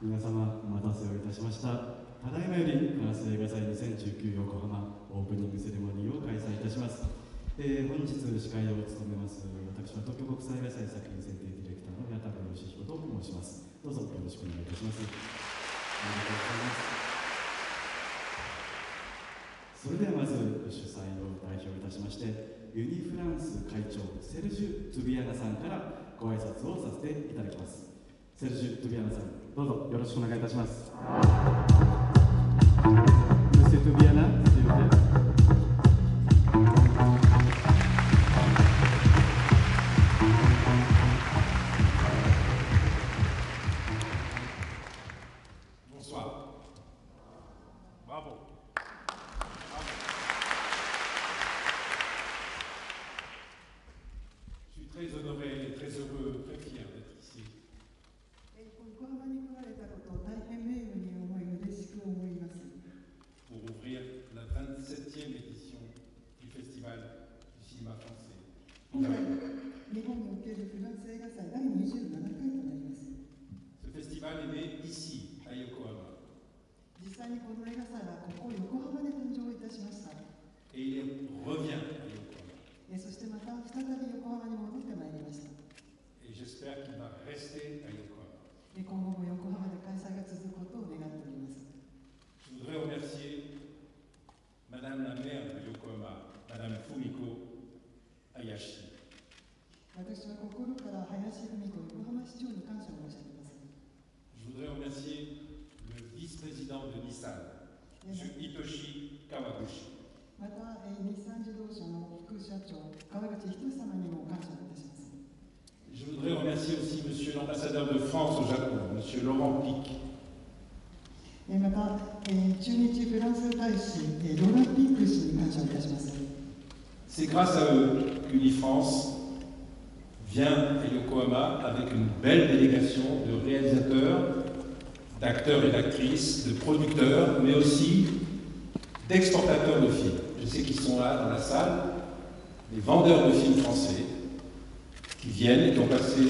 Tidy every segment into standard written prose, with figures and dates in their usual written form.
皆様お待たせをいたしました。ただいまよりガラス映画祭2019横浜オープニングセレモニーを開催いたします。本日司会を務めます私は東京国際映画祭作品選定ディレクターの矢田義彦と申します。どうぞよろしくお願いいたします。ありがとうございます。それではまず主催を代表いたしましてユニフランス会長セルジュ・トゥビアナさんからご挨拶をさせていただきます。セルジュ・トゥビアナさん、どうぞよろしくお願いいたします。Monsieur Toubiana, s'il vous plaît. Bonsoir. Bravo. Je suis très honoré, très heureux, très fier d'être ici. Pour ouvrir la 27e édition du Festival du cinéma français. Ce festival est né ici, à Yokohama. Et il revient à Yokohama. Et j'espère qu'il va rester à Yokohama. Je voudrais remercier Madame la maire de Yokohama, Madame Fumiko Hayashi. Je voudrais remercier le vice-président de Nissan, M. Hitoshi Kawaguchi. Je voudrais remercier aussi M. l'ambassadeur de France au Japon, M. Laurent Pic. C'est grâce à eux qu'Unifrance vient à Yokohama avec une belle délégation de réalisateurs, d'acteurs et d'actrices, de producteurs, mais aussi d'exportateurs de films. Je sais qu'ils sont là dans la salle, les vendeurs de films français qui viennent et qui ont passé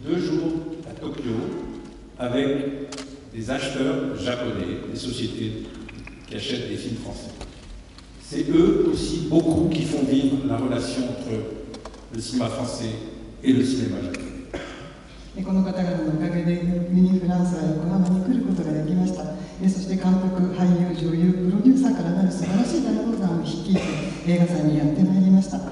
2 jours à Tokyo avec des acheteurs japonais, des sociétés qui achètent des films français. C'est eux aussi, beaucoup, qui font vivre la relation entre le cinéma français et le cinéma japonais. この方々のおかげでユニフランスは横浜に来ることができました。そして監督、俳優、女優、プロデューサーからなる素晴らしい大道山を率いて映画祭にやってまいりました。ま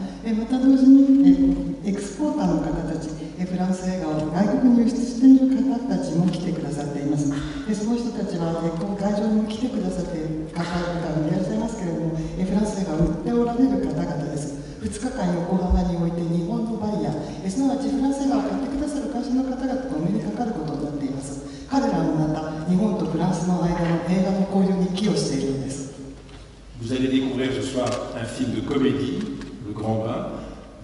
た同時にエクスポーターの方たち、フランス映画を外国に輸出している方たちも来てくださっています。その人たちはこの会場にも来てくださっている方々いらっしゃいますけれども、フランス映画を売っておられる方々です。2日間横浜において日本のバイヤー、すなわちフランス映画を買ってくださる会社の方々とお目にかかることになっています。彼らもまた日本とフランスの間の映画の交流に寄与しているんです。Vous allez découvrir ce soir un film de comédie, Le Grand Bain,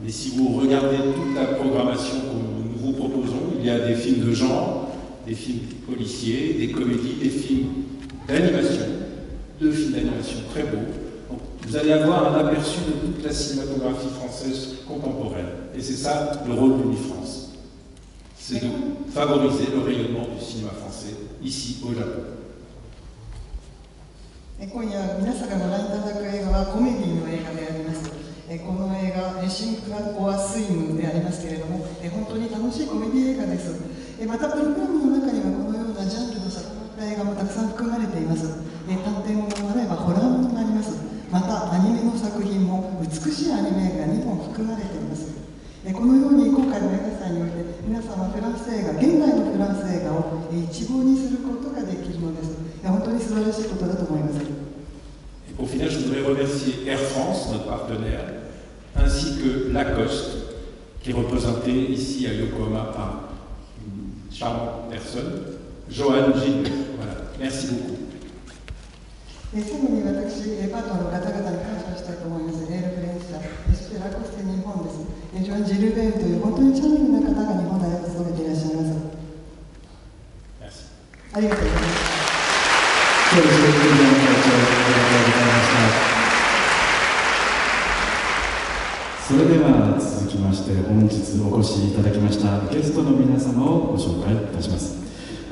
mais si vous regardez toute la programmation que nous vous proposons, il y a des films de genre, des films policiers, des comédies, des films d'animation, 2 films d'animation très beaux. Donc, vous allez avoir un aperçu de toute la cinématographie française contemporaine. Et c'est ça le rôle d'Unifrance. C'est de favoriser le rayonnement du cinéma français ici au Japon. 今夜皆さんがご覧いただく映画はコメディの映画であります。この映画シンクラコアスイムでありますけれども、本当に楽しいコメディ映画です。またプログラムの中にはこのようなジャンルの定まった映画もたくさん含まれています。探偵ものもあればホラーものもあります。またアニメの作品も美しいアニメが2本含まれています。このように今回の映画祭において皆さんはフランス映画、現代のフランス映画を一望にすることができるのです。本当に素晴らしいことだと思います。Pour finir, je voudrais remercier Air France, notre partenaire, ainsi que Lacoste, qui est représenté ici à Yokohama par une charmante personne, Johan Gilles. Voilà, merci beaucoup. 最後に私、パートナーの方々に感謝したいと思います。エールフレンチ社、そしてラコステ日本です。ジョアン・ジルベールという本当にチャーミングな方が日本大を務めていらっしゃいます。ありがとうございます。今日の会長、ありがとうございました。それでは続きまして本日お越しいただきましたゲストの皆様をご紹介いたします。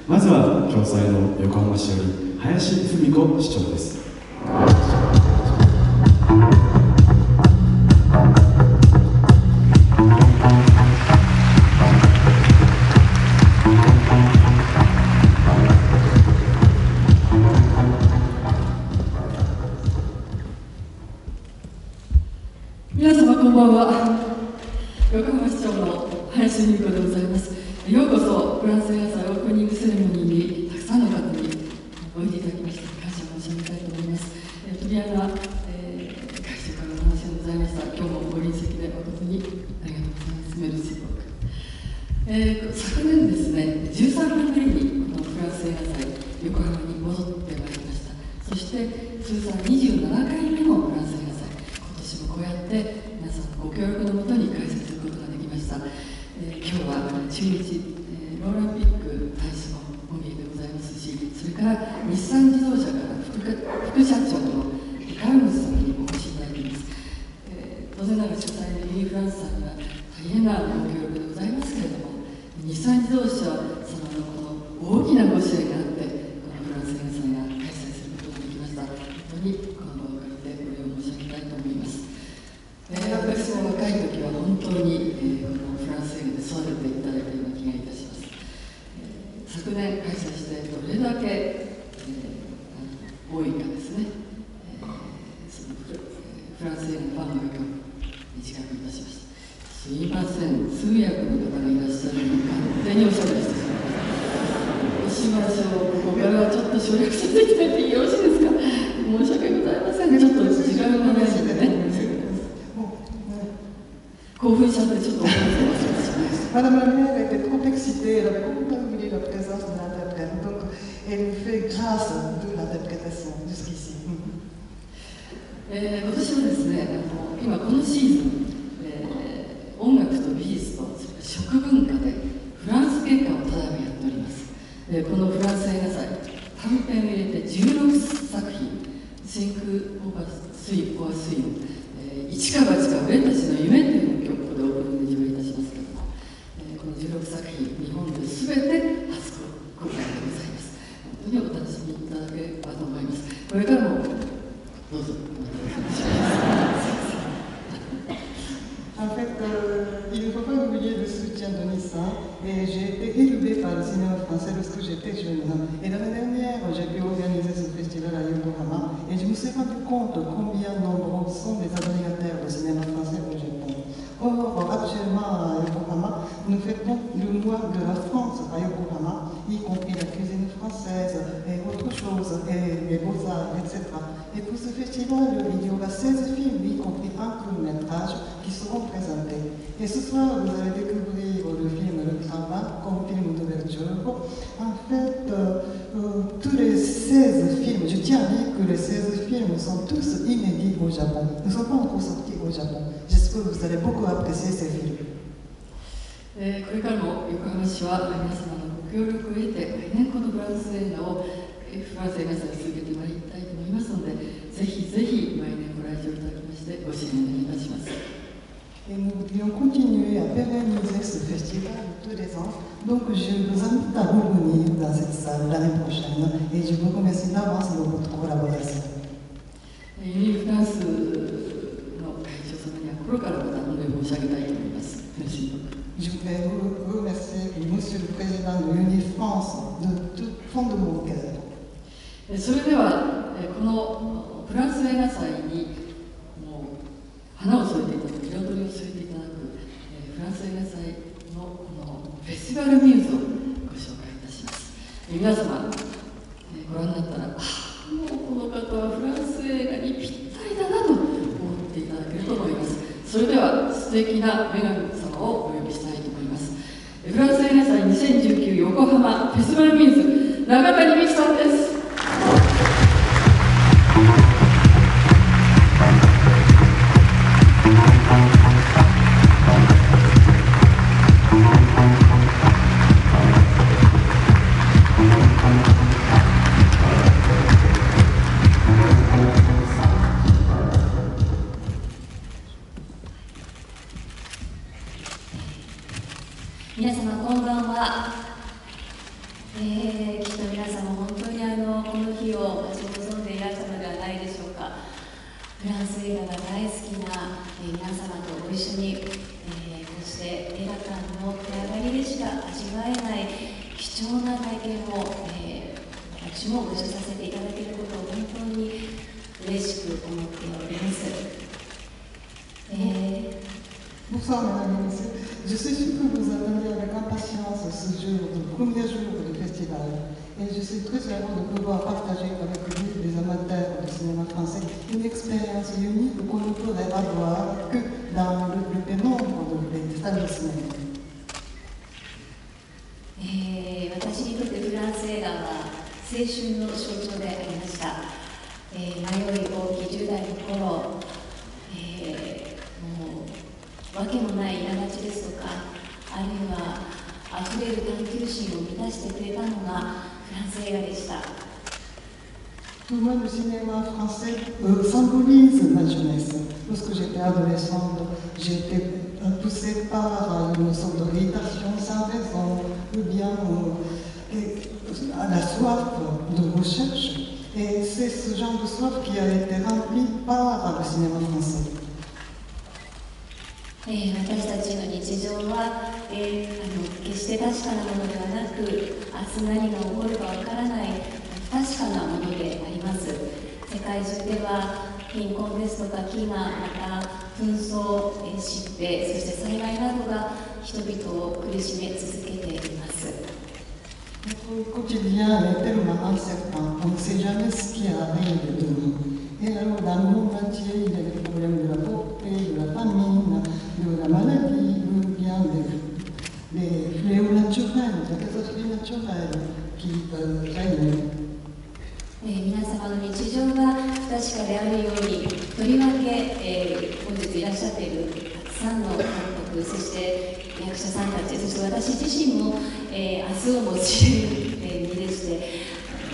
まずは共催の横浜市より林文子市長です。皆様こんばんは。横浜市長の林文子でございます。ようこそフランス映画祭オープニングセレモニーにたくさんの方においでいただきまして感謝申し上げたいと思います。取り合いな、会場からお話がございました。今日もご臨席で誠にありがとうございます。メルシーボーク。昨年ですね、13年ぶりにこのフランス映画祭横浜に戻ってまいりました。そして通算27回目のフランス映画祭、今年もこうやって皆さんのご協力のもとに開催することができました。今日は中日、ローランピック大使の本人でございますし、それから日産自動車から副社長の川口さんにお越しいただいています。当然ながら主催のユニフランスさんには大変なご協力でございますけれども、日産自動車様のこの大きなご支援があって、このフランス映画祭が開催することができました。本当にこの場を借りてお礼を申し上げたいと思います。私も若い時は本当に、このフランス映画で育てていただいたような気がいたします。昨年開催してどれだけ、多いかですね、そのフランス映画のファンの方を短くいたしました。すいません、通訳の方がいらっしゃるので勝手におしゃべりしてしまいました。しましょう。ここからはちょっと省略させていただいてよろしいですか。申し訳ございません。ちょっと時間がないのでね。興奮しちゃってちょっと思います。Madame la maire était trop excitée, elle avait beaucoup oublié la présence de l'interprète, donc elle fait grâce de l'interprétation jusqu'ici. 今年はですね、今このシーズン、音楽と美術と食文化でフランス喧嘩をただいまやっております。このフランス映画祭、短編を入れて16作品、真空オーバースイオアスイオ、一か八か俺たちの夢というのを今日ここでオープニングで上映いたしますけれども、この16作品、日本で全て初公開でございます。本当にお楽しみいただければと思います。これからもどうぞ。En fait, il ne faut pas oublier le soutien de Nissan. Et j'ai été élevée par le cinéma français lorsque j'étais jeune. Et l'année dernière, j'ai pu organiser ce festival à Yokohama. Et je me suis rendu compte combien nombreux sont les admirateurs du cinéma français au Japon. Or, actuellement à Yokohama, nous fêtons le mois de la France à Yokohama, y compris la cuisine française et autres choses, et les beaux-arts, etc. Et pour ce festival, il y aura 16 films, y compris un court-métrage, qui seront présentés. Et ce soir, vous allez découvrir le film Le Travail comme film d'ouverture. En fait, tous les 16 films, je tiens à dire que les 16 films sont tous inédits au Japon. Ils ne sont pas encore sortis au Japon. J'espère que vous allez beaucoup apprécier ces films. これからも横浜市は皆様のご協力を得て来年このフランス映画をフランス映画祭を続けてまいりたいと思いますので、ぜひぜひ来年ご来場いただきましてご支援をお願いいたします。Et nous voudrions continuer à pérenniser ce festival tous les ans. Donc je vous invite à revenir dans cette salle l'année prochaine et je vous remercie d'avance de votre collaboration. ユニフランスの会長様には心からまたお礼申し上げたいと思います。Je voudrais vous remercier, Monsieur le Président de l'Uni-France, de tout fond de mon cœur. それではこのフランス映画祭にもう花を添えていただく、彩りを添えていただくフランス映画祭のこのフェスティバルミューズをご紹介いたします。皆様ご覧になったら、もうこの方はフランス映画にぴったりだなと思っていただけると思います。それでは素敵な女神様をお呼びしたいと思います。フランス映画祭2019横浜フェスティバルミューズ、永谷美紀さんです。皆様こんばんは。な体験を、私もご一緒させていただけることを本当に嬉しく思っております。Bonsoir Mesdames et Messieurs, je suis sûre que vous attendez avec impatience ce jour, le premier jour du festival. Et je suis très heureux de pouvoir partager avec vous, les amateurs du cinéma français, une expérience unique qu'on ne pourrait avoir que dans le plus grand nombre de salles de cinéma. 私にとってフランス映画は青春の象徴でありました。迷い大きい10代の頃、もうわけもない苛立ちですとか、あるいはあふれる探求心を満たしてくれたのがフランス映画でした。Pour moi, le cinéma français symbolise ma jeunesse. Lorsque j'étais adolescente, j'étais poussée par une sorte d'irritation sans raison, ou bien à la soif de recherche. Et c'est ce genre de soif qui a été rempli par le cinéma français. 私たちの日常は、決して確かなものではなく、明日何が起こるかわからない不確かなものであります。世界中では貧困ですとか飢餓、また紛争、疾病、そして災害などが人々を苦しめ続けています。Notre quotidien est tellement incertain, on ne sait jamais ce qui arrive de nous. Et alors, dans le monde entier, il y a des problèmes de la pauvreté, de la famine, de la maladie, ou bien des fléaux naturels, des catastrophes naturelles qui règnent. 皆様の日常が不確かであるように、とりわけ、本日いらっしゃっているたくさんの監督、そして役者さんたち、そして私自身も、明日をも知る身でして、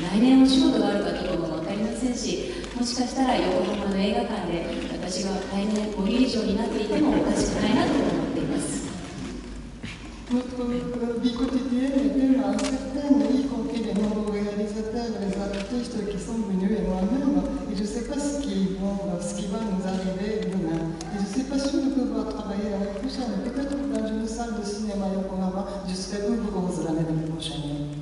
来年お仕事があるかどうかも分かりませんし、もしかしたら横浜の映画館で私が来年5人以上になっていてもおかしくないなと思っています。Notre vie quotidienne est tellement incertaine, y compris les nombreux réalisateurs, les artistes qui sont venus et moi-même. Et je ne sais pas ce qui va nous arriver demain. Et je ne suis pas sûre de pouvoir travailler l'année prochaine. Peut-être que dans une salle de cinéma Yokohama, je serai heureuse l'année prochaine.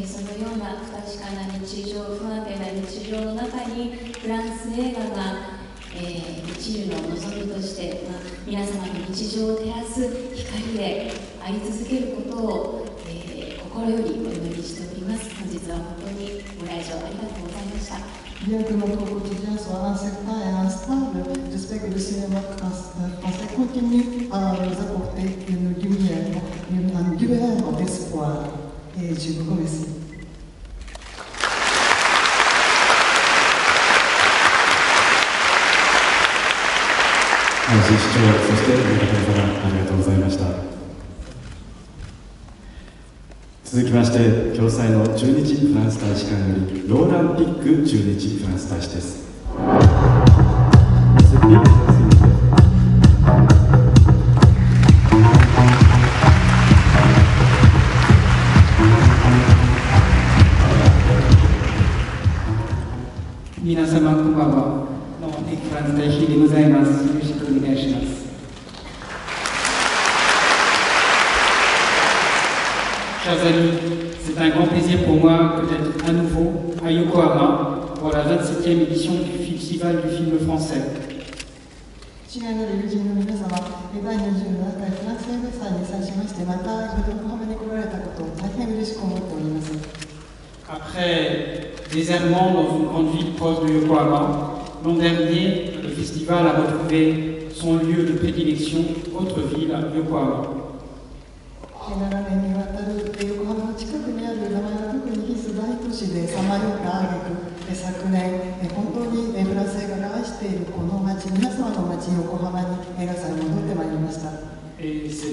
そのような不確かな日常、不安定な日常の中にフランス映画が、一縷の望みとして、皆様の日常を照らす光であり続けることを、心よりお祈りしております。本日は本当にご来場ありがとうございました。Bien que notre quotidien soit incertain et instable, j'espère que le cinéma français continue à nous apporter une lumière, un lueur d'espoir. Et je vous remercie. 林市長、そして中谷様、ありがとうございました。続きまして、共催の駐日フランス大使館よりローラン・ピック駐日フランス大使です。皆様こんばんは。ピックフランス大使でございます。よろしくお願いします。Chers amis, c'est un grand plaisir pour moi d'être à nouveau à Yokohama pour la 27e édition du Festival du film français. 親愛なる友人の皆様、第27回フランス映画祭に際しまして、また横浜に来られたことを大変嬉しく思っております。Après des errements dans une grande ville proche de Yokohama, l'an dernier, le festival a retrouvé son lieu de prédilection, autre ville, Yokohama. 7年にわたる横浜の近くにある名前は特に必須大都市でさまよった挙句、昨年、本当にフランス映画が愛しているこの町、皆様の町、横浜に映画祭に戻ってまいりました。Et ça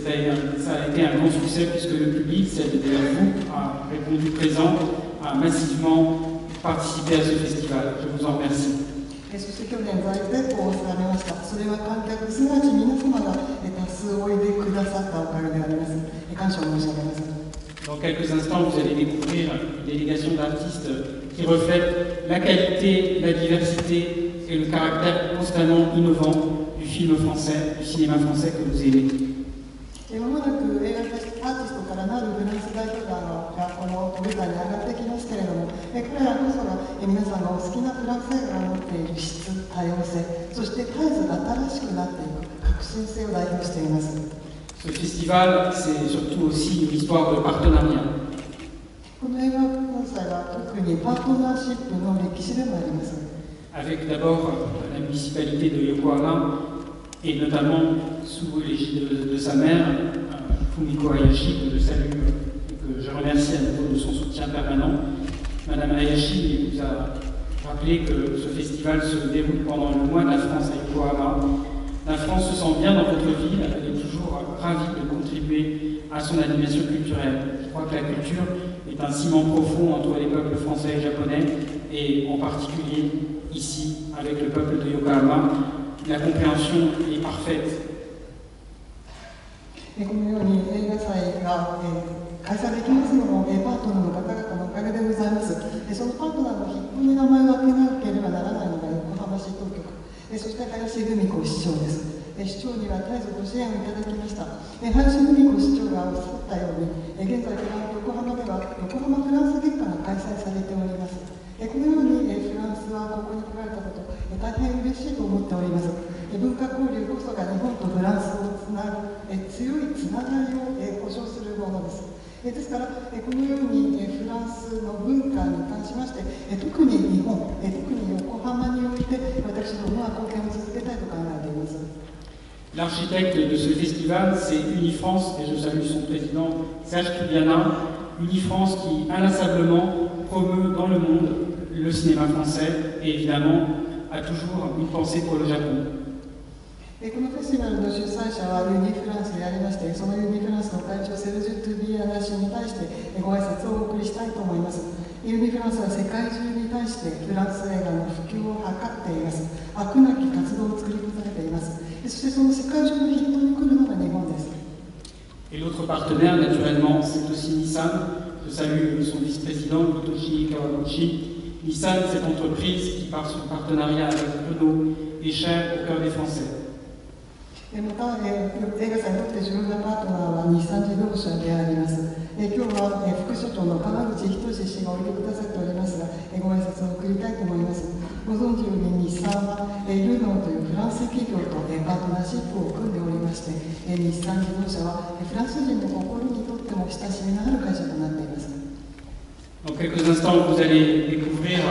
a été un grand succès puisque le public, c'est-à-dire vous, a répondu présent, a massivement participé à ce festival. Je vous en remercie. そして去年大成功を収めました。それは観客、すなわち皆様が多数おいでくださったおかげであります。感謝を申し上げます。Dans quelques instants, vous allez découvrir une délégation d'artistes qui reflète la qualité, la diversité et le caractère constamment innovant du film français, du cinéma français que vous aimez. まもなく映画アーティストからなるフランス代表団がお舞台に上がってきますけれども、彼らこそが皆さんがお好きなフランス映画が持っている質、多様性、そして絶えず新しくなっていく革新性を代表しています。Ce festival, c'est surtout aussi une histoire de partenariat. この映画祭は特にパートナーシップの歴史でもあります。Avec d'abord la municipalité de Yokohama et notamment sous l'égide de sa maire, Fumiko Hayashi, que je salue et que je remercie à nouveau de son soutien permanent. Madame Hayashi vous a rappelé que ce festival se déroule pendant le mois de la France à Yokohama. La France se sent bien dans votre ville, elle est toujours ravie de contribuer à son animation culturelle. Je crois que la culture est un ciment profond entre les peuples français et japonais, et en particulier ici, avec le peuple de Yokohama. La compréhension est parfaite. このように映画祭が開催できますのもパートナーの方々のおかげでございます。そのパートナーの筆頭に名前を挙げなければならないのが横浜市当局、そして林文子市長です。市長には絶えずご支援をいただきました。林文子市長がおっしゃったように、現在横浜では横浜フランス月間が開催されております。このようにフランスはここに来られたこと、大変嬉しいと思っております。文化交流こそが日本とフランスをつなぐ強いつながりを保障するものです。ですから、このようにフランスの文化に関しまして、特に日本、特に横浜において私どもは貢献を続けたいと考えています。L'architecte de ce festival, c'est Unifrance, et je salue son président Serge Kubiana. Unifrance qui inlassablement promeut dans le monde le cinéma français et évidemment a toujours une pensée pour le Japon. このフェスティバルの主催者はユニフランスでありまして、そのユニフランスの会長セルジュ・トゥビアナ氏に対してご挨拶をお送りしたいと思います。ユニフランスは世界中に対してフランス映画の普及を図っています。飽くなき活動を作り重ねています。そしてその世界中の筆頭に来るのが日本です。Et l'autre partenaire, naturellement, c'est aussi Nissan. Je salue son vice-président, Hitoshi Kawaguchi. Nissan, cette entreprise qui, par son partenariat avec Renault, est chère au cœur des Français. また、映画祭にとって重要なパートナーは日産自動車であります。今日は、副所長の川口仁氏がおいでくださっておりますが、ご挨拶を送りたいと思います。ご存知ように日産は、ルノーというフランス企業とパートナーシップを組んでおりまして、日産自動車はフランス人の心にとっても親しみのある会社となっています。Dans quelques instants, vous allez découvrir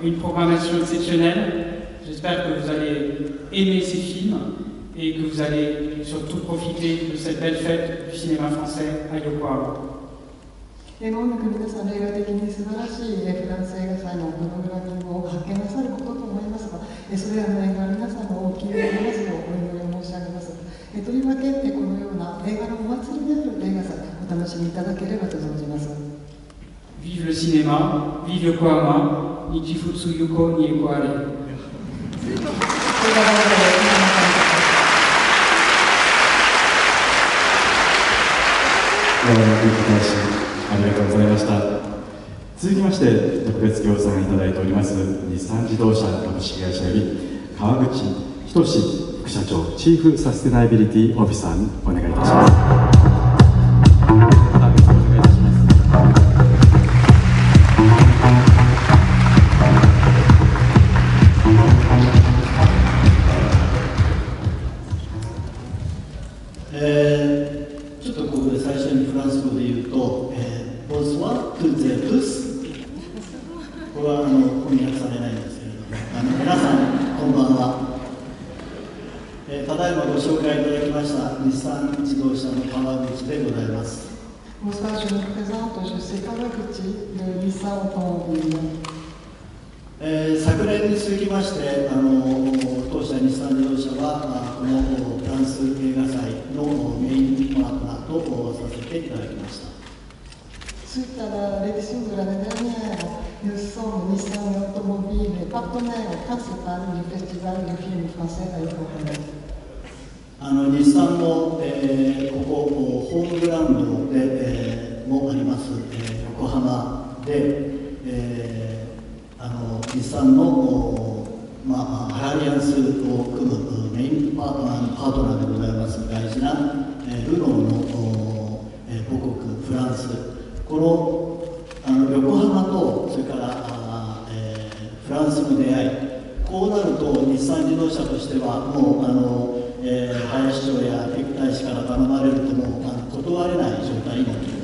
une programmation exceptionnelle. J'espère que vous allez aimer ces films et que vous allez surtout profiter de cette belle fête du cinéma français à Yokohama. まもなく皆さん例外的に素晴らしいフランス映画祭のプログラミングを発見なさることと思いますが、それらの映画皆さんのお気に入りますようお祈りを申し上げます。とりわけこのような映画のお祭りである映画祭お楽しみいただければと存じます。Vive le cinéma, vive Yokohama, Nichifutsu Yuko ni Yokohare. 大使ありがとうございました。続きまして特別協賛いただいております日産自動車株式会社より川口仁副社長チーフサステナビリティオフィサーにお願いいたします。ちょっとここで最初にフランス語で言うと、ボンソワトゥゼトゥス。これは翻訳されないんですけれども、皆さん、こんばんは。ただいまご紹介いただきました日産自動車の川口でございます。Bonsoir, je me présente, je suis Kawaguchi de Nissan Automobile. 昨年に続きまして、当社日産自動車はこのフランス映画祭のメインパートナーとさせていただきました。Suite à la l'édition de l'année dernière, nous sommes Nissan Automobile, partenaire principal du Festival du film français à Yokohama. 日産の、ここホームグラウンドで、もあります、横浜で、日産の、アライアンスを組むメインパートナーでございます大事な、ルノーの、母国フランス、このランスの出会い、こうなると日産自動車としてはもう林市長や大使から頼まれるともう断れない状態になっています。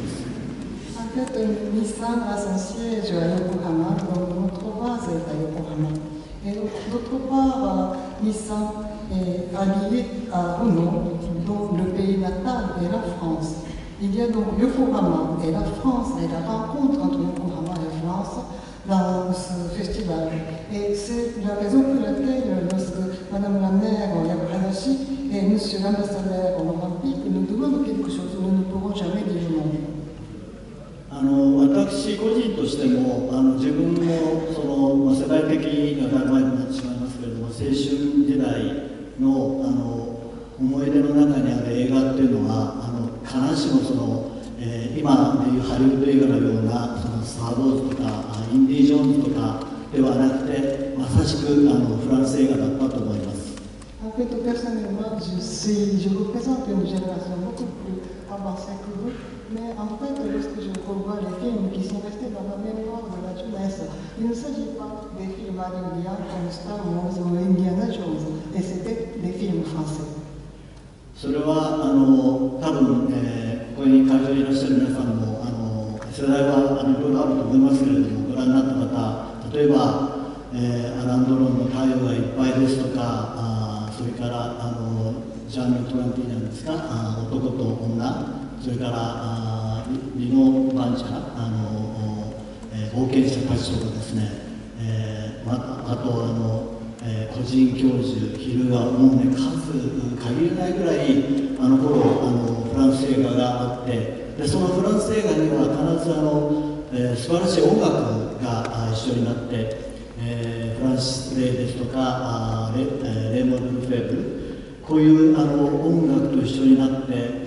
En fait, Nissan a son siège à Yokohama, donc notre base est à Yokohama. Et d'autre part, Nissan est allié à Renault, dont le pays natal est la France. Il y a donc Yokohama et la France, et la rencontre entre Yokohama et la France dans ce festival. Et c'est la raison pour laquelle, lorsque Madame la maire Yamahashi et Monsieur l'ambassadeur olympique nous demandent quelque chose, nous ne pourrons jamais dire non. 私個人としても自分もその世代的な考えになってしまいますけれども、青春時代の思い出の中にある映画っていうのは必ずしも今でいうハリウッド映画のようなスター・ウォーズとかインディ・ジョーンズとかではなくて、まさしくフランス映画だったと思います。En fait, personnellement, je représente une génération beaucoup plus avancée que vous, mais en fait, lorsque je revois les films qui sont restés dans ma mémoire de la jeunesse, il ne s'agit pas des films hollywoodiens comme Star Wars ou Indiana Jones, et c'était des films français. それは多分、ここに会場にいらっしゃる皆さんも世代はいろいろあると思いますけれども、ご覧になった方、例えば、アラン・ドロンの太陽がいっぱいですとか、それからジャンル・トランティーナですか、男と女、それからリノ・バンチャー、冒険者たちとかですね、あと個人教授、昼がもうね、数限らないぐらいあの頃フランス映画があって、でそのフランス映画には必ず素晴らしい音楽が一緒になって、フランシス・レイですとかレイモンド・ルフェーブル、こういう音楽と一緒になって、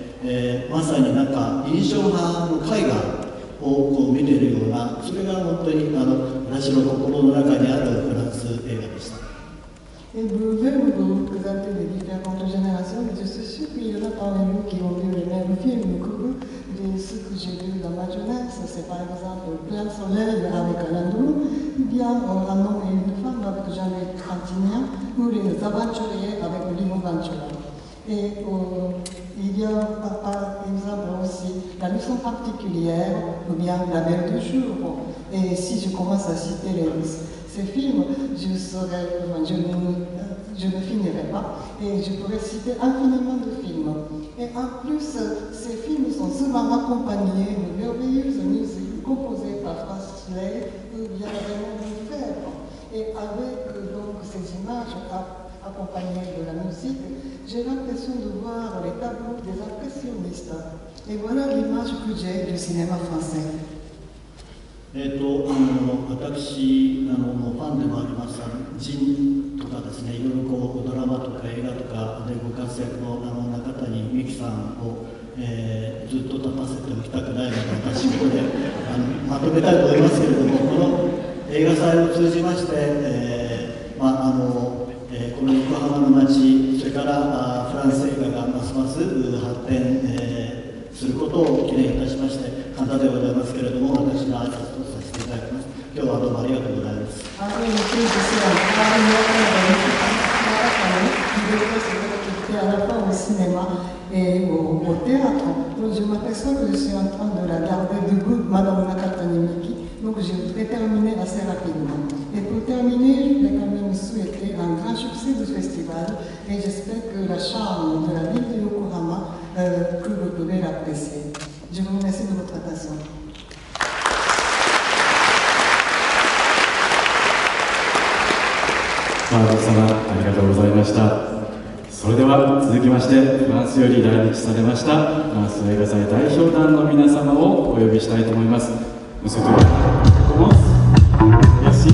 まさになんか印象派の絵画をこう見ているような、それが本当に私の心の中にあるフランス映画でした。Et vous pouvez vous représenter les différentes générations, mais je suis sûr qu'il y en a parmi vous qui ont vu les mêmes films que vous. Ce que j'ai vu dans ma jeunesse, c'est par exemple Plein Soleil avec Alain Delon, ou bien Un homme et une femme avec Jean-Louis Trintignant, ou Les Aventuriers avec Lino Ventura. Et il y a par exemple aussi La leçon particulière, ou bien La belle du jour. Et si je commence à citer ces films, je ne finirai pas, et je pourrais citer infiniment de films. Et en plus, ces films sont souvent accompagnés de merveilleuses musiques composées par Francis Lay ou bien Raymond Lefebvre. Et avec donc ces images accompagnées de la musique, j'ai l'impression de voir les tableaux des impressionnistes. Et voilà l'image que j'ai du cinéma français. 私ファンでもありますジンとかですね、いろいろこうドラマとか映画とかでご活躍の中谷美紀さんを、ずっと立たせておきたくないので、私ここでまとめたいと思いますけれども、この映画祭を通じまして、この横浜の街、それからフランス映画がますます発展、することを記念いたしまして、簡単でございますけれども、私が挨拶とさせていただきます。今日はどうもありがとうございます。À la fois au cinéma et au théâtre. Donc je m'aperçois que je suis en train de la garder debout, Madame Nakatani Miki. Donc je vais terminer assez rapidement. Et pour terminer, je voulais quand même souhaiter un grand succès du festival et j'espère que la charme de la ville de Yokohama, que vous pouvez l'apprécier. Je vous remercie de votre attention. マーロ様、ありがとうございました。それでは続きましてフランスより来日されましたフランス映画祭代表団の皆様をお呼びしたいと思います。Merci.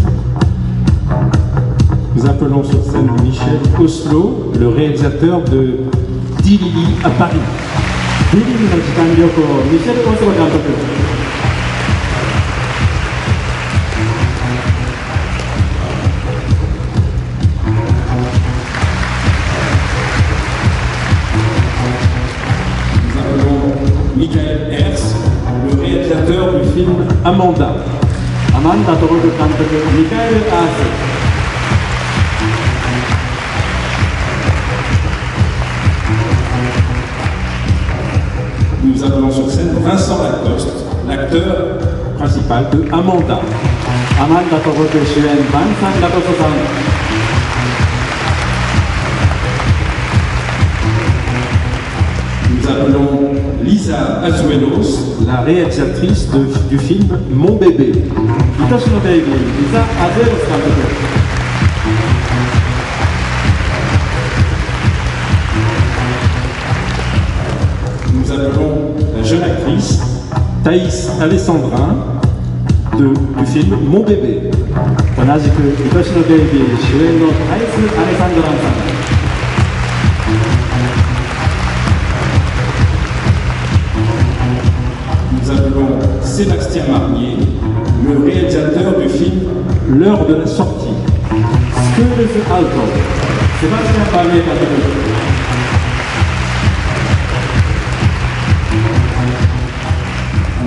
Nous appelons sur scène Michel Oslo, le réalisateur de Dilili à Paris. ディリリの時間旅行、ミシェル・オスロ監督。Michael Herz, le réalisateur du film Amanda. Amanda と監督、ミカエル・アース。Nous appelons sur scène Vincent Lacoste, l'acteur principal de Amanda. Amanda と僕主演バンサン・ラコストさん。Nous appelons Lisa Azuelos, la réalisatrice du film Mon bébé. 愛しのベイビー、リザ・アゼロス監督。Nous appelons la jeune actrice Thaïs Alessandrin du film Mon bébé. 同じく愛しのベイビー主演のタイス・アレサンドランさん。Nous appelons Sébastien Marnier, le réalisateur du film L'heure de la sortie. Schools Out. セバスチャン・バーニエ監督。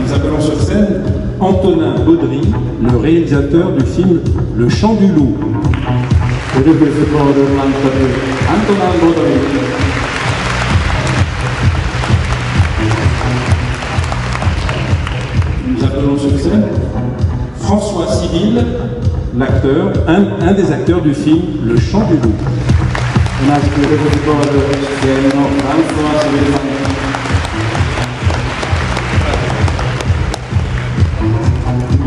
Nous appelons sur scène Antonin Baudry, le réalisateur du film Le Chant du Loup. ウルフスコール監督、アントナン・ボドリー。Nous appelons sur scène François Civil, l'acteur, un des acteurs du film Le Chant du Loup. 同じくウルフスコール主演のフランソワ・シビルさん。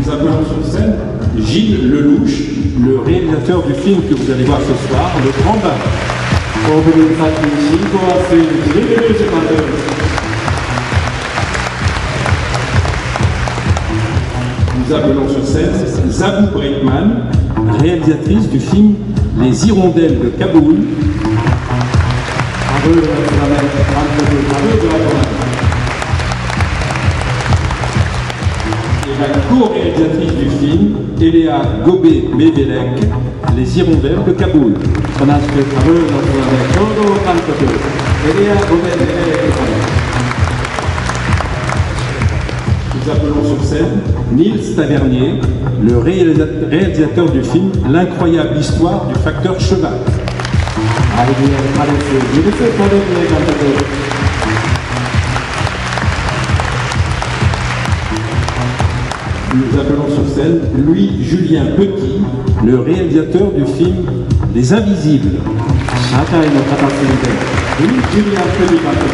Nous appelons sur scène Gilles Lelouch, le réalisateur du film que vous allez voir ce soir, Le Grand Bain. オープニング作品進行はついにジル・ルーシュ監督。Nous appelons sur scène Zabou Breitman, réalisatrice du film Les Hirondelles de Kaboul. カブールのツバメ監督、カブール・ワイトマン。Et la co-réalisatrice du film, Eléa Gobé-Mévélec, Les Hirondelles de Kaboul. 同じくカブールのツバメ共同監督、エリア・ゴベ・メレレクさん。Nous appelons sur scène Nils Tavernier, le réalisateur du film L'incroyable histoire du facteur cheval. アイディア・パレス、ギルス・タベリエ監督。Nous appelons sur scène Louis-Julien Petit, le réalisateur du film Les Invisibles. 社会の片隅で、ルイ・ジュリアン・プリ監督。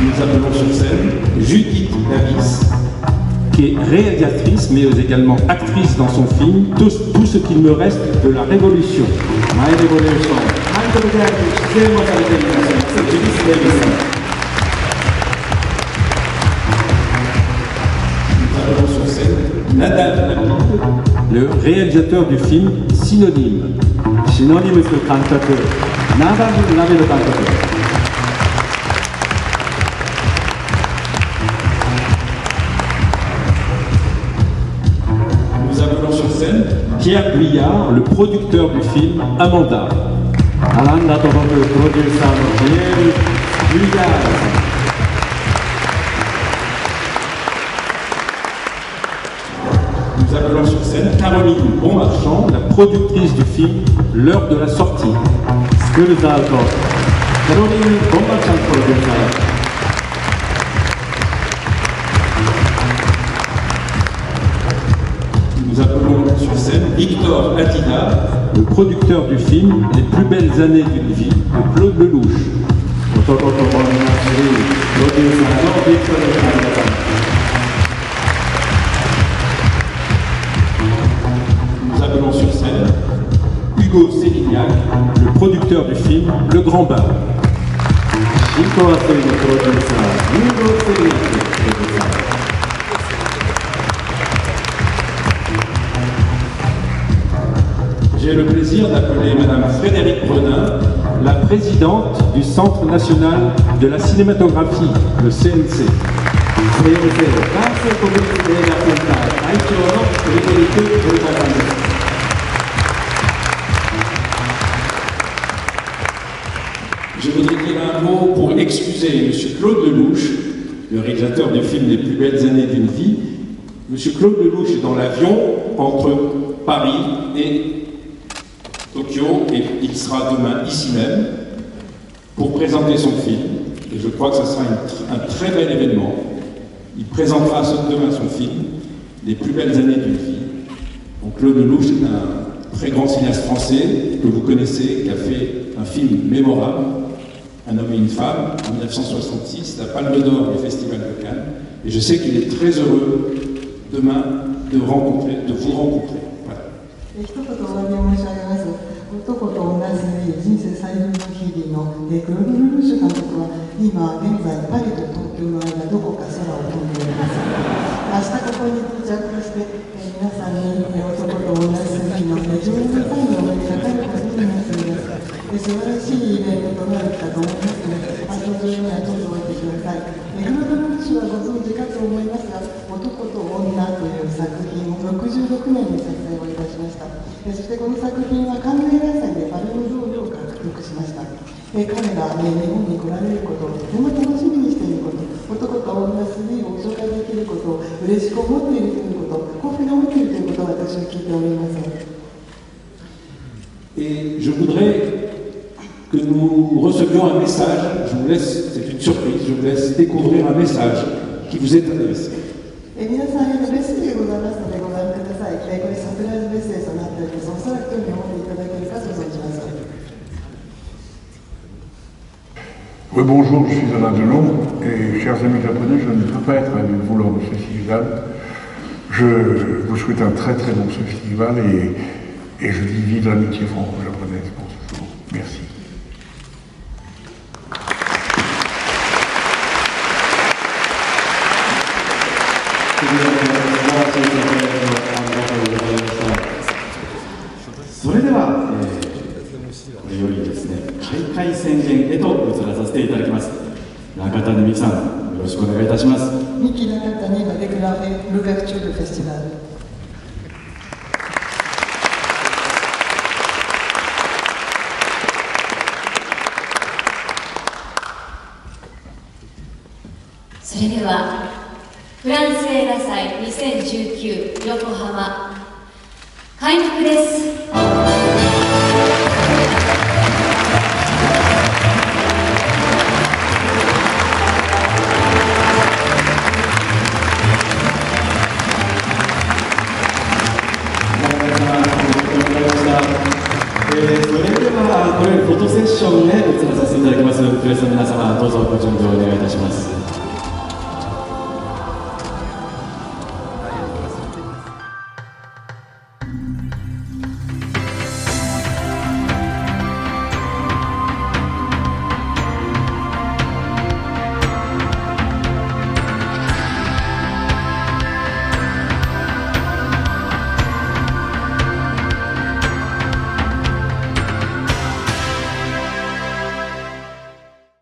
Nous appelons sur scène Judith Davis, qui est réalisatrice mais également actrice dans son film Tout ce qu'il me reste de la Révolution. My Revolution。監督であり、出演もされていますジュディス・デイビスさん。Nous appelons sur scène Nadal Labide, le réalisateur du film Synonyme. シノニムス監督、ナダル・ラベル監督。Nous appelons sur scène Pierre Guyard, le producteur du film Amanda. アランダと僕、プロデューサーのピエール・ユイヤーさん。Nous appelons sur scène Caroline Bonmarchand, la productrice du film L'heure de la sortie. スクールズアウト、カロリン・ボンバちゃんプロデューサー。Nous appelons sur scène Victor Attila, le producteur du film Les plus belles années d'une vie de Claude Lelouch. 男と女のシリーズ、プロデューサーのビクトル・アンダさん。Nous appelons sur scène Hugo Sélignac, le producteur du film Le Grand Bain. 進行はついにプロデューサー、ユーゴ・セリアクプロデューサー。J'ai le plaisir d'appeler Madame Frédérique Brenin, la présidente du Centre national de la cinématographie, le CNC. 関西国立映画センター会長のフレデリック・ブルターさんです。Je voudrais dire un mot pour excuser M. Claude Lelouch, le réalisateur du film Les plus belles années d'une vie. M. Claude Lelouch est dans l'avion entre Paris et Tokyo et il sera demain ici même. pour présenter son film, et je crois que ce sera un très bel événement. Il présentera demain son film, Les plus belles années d'une vie. Donc Claude Lelouch est un très grand cinéaste français que vous connaissez, qui a fait un film mémorable, Un homme et une femme, en 1966, la Palme d'Or du Festival de Cannes. Et je sais qu'il est très heureux demain de vous rencontrer. Voilà. 一言お詫びを申し上げます。男と女に人生最良の日々のクロード・ルルーシュ監督は今現在パリと東京の間どこか空を飛んでおります。明日ここに到着して皆さんに男と女にの非常に高いのをかかることになっております。素晴らしいイベントとなるかと思いますので、会場にはどうぞおいてください。クロード・ルルーシュはご存知かと思いますが、男と女という作品を66年に撮影をいたしました。そしてこの作品はカンヌ映画祭でパルムドールを獲得しました。彼が日本に来られることをとても楽しみにしていること、男と女3を紹介できることを嬉しく思っているということ、幸福に思っているということを私は聞いております。Et je voudrais que nous recevions un message, je vous laisse, c'est une surprise, je vous laisse découvrir un message qui vous est adressé. 皆さんへのメッセージでございますのでご覧ください。これサプライズメッセージとなっております。おそらく興味を持っていただけるかと存じます。Oui, bonjour, je suis Alain Delon et chers amis japonais, je ne peux pas être avec vous lors de ce festival. Je vous souhaite un très très bon festival et je dis vive l'amitié franco-japonaise pour ce jour. Merci.それでは、これよりですね、開会宣言へと移らさせていただきます。中谷美紀さん、よろしくお願いいたします。ミキ中谷がdéclaré l'ouverture du festival。それではフランス映画祭2019横浜開幕です。